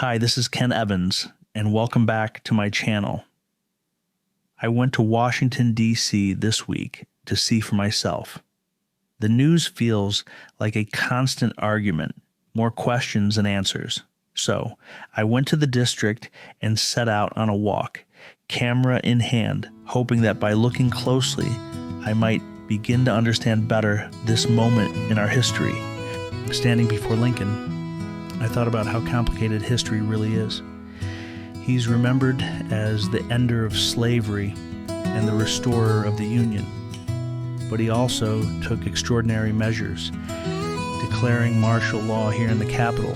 Hi, this is Ken Evans, and welcome back to my channel. I went to Washington, D.C. this week to see for myself. The news feels like a constant argument, more questions than answers. So, I went to the district and set out on a walk, camera in hand, hoping that by looking closely, I might begin to understand better this moment in our history. Standing before Lincoln, I thought about how complicated history really is. He's remembered as the ender of slavery and the restorer of the Union. But he also took extraordinary measures, declaring martial law here in the Capitol.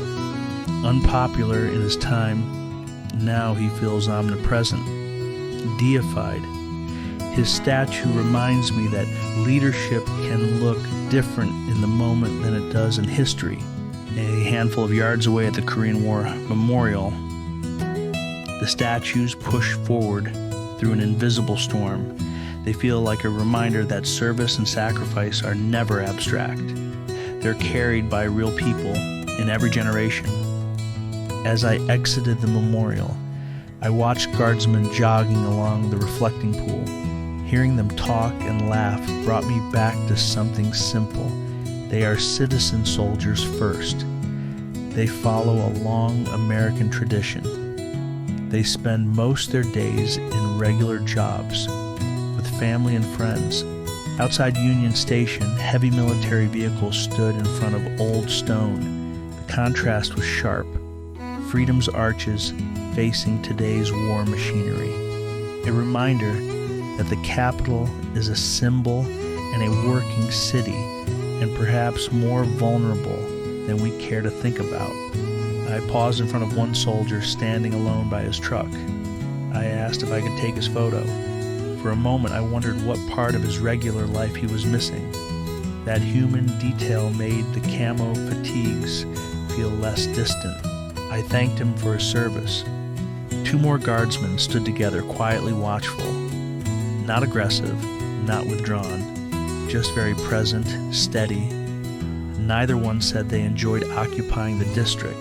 Unpopular in his time, now he feels omnipresent, deified. His statue reminds me that leadership can look different in the moment than it does in history. A handful of yards away at the Korean War Memorial, the statues push forward through an invisible storm. They feel like a reminder that service and sacrifice are never abstract. They're carried by real people in every generation. As I exited the memorial, I watched guardsmen jogging along the reflecting pool. Hearing them talk and laugh brought me back to something simple. They are citizen soldiers first. They follow a long American tradition. They spend most their days in regular jobs with family and friends. Outside Union Station, heavy military vehicles stood in front of old stone. The contrast was sharp. Freedom's arches facing today's war machinery. A reminder that the Capitol is a symbol and a working city, and perhaps more vulnerable than we care to think about. I paused in front of one soldier standing alone by his truck. I asked if I could take his photo. For a moment, I wondered what part of his regular life he was missing. That human detail made the camo fatigues feel less distant. I thanked him for his service. Two more guardsmen stood together, quietly watchful. Not aggressive, not withdrawn, just very present, steady. Neither one said they enjoyed occupying the district.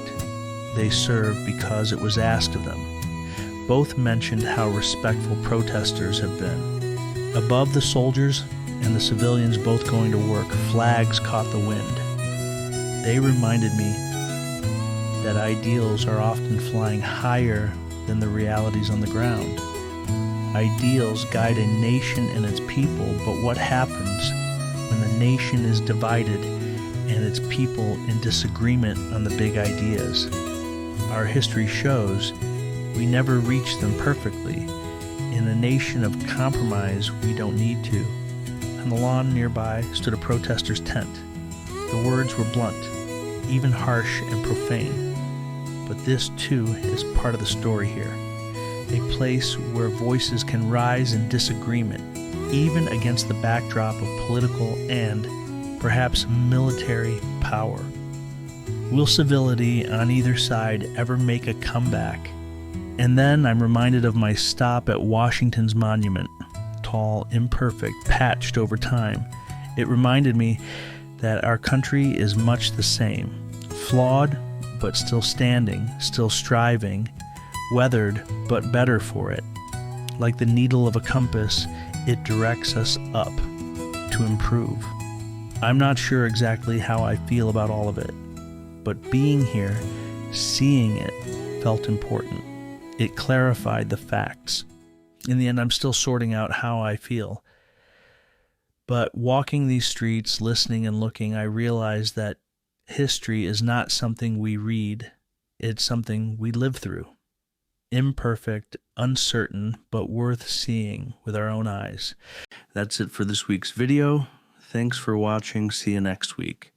They served because it was asked of them. Both mentioned how respectful protesters have been. Above the soldiers and the civilians both going to work, flags caught the wind. They reminded me that ideals are often flying higher than the realities on the ground. Ideals guide a nation and its people, but what happens when the nation is divided and its people in disagreement on the big ideas? Our history shows we never reach them perfectly. In a nation of compromise, we don't need to. On the lawn nearby stood a protester's tent. The words were blunt, even harsh and profane. But this, too, is part of the story here. A place where voices can rise in disagreement, even against the backdrop of political and, perhaps, military power. Will civility on either side ever make a comeback? And then I'm reminded of my stop at Washington's monument. Tall, imperfect, patched over time. It reminded me that our country is much the same. Flawed, but still standing, still striving, weathered, but better for it. Like the needle of a compass, it directs us up to improve. I'm not sure exactly how I feel about all of it, but being here, seeing it, felt important. It clarified the facts. In the end, I'm still sorting out how I feel. But walking these streets, listening and looking, I realized that history is not something we read, it's something we live through. Imperfect, uncertain, but worth seeing with our own eyes. That's it for this week's video. Thanks for watching. See you next week.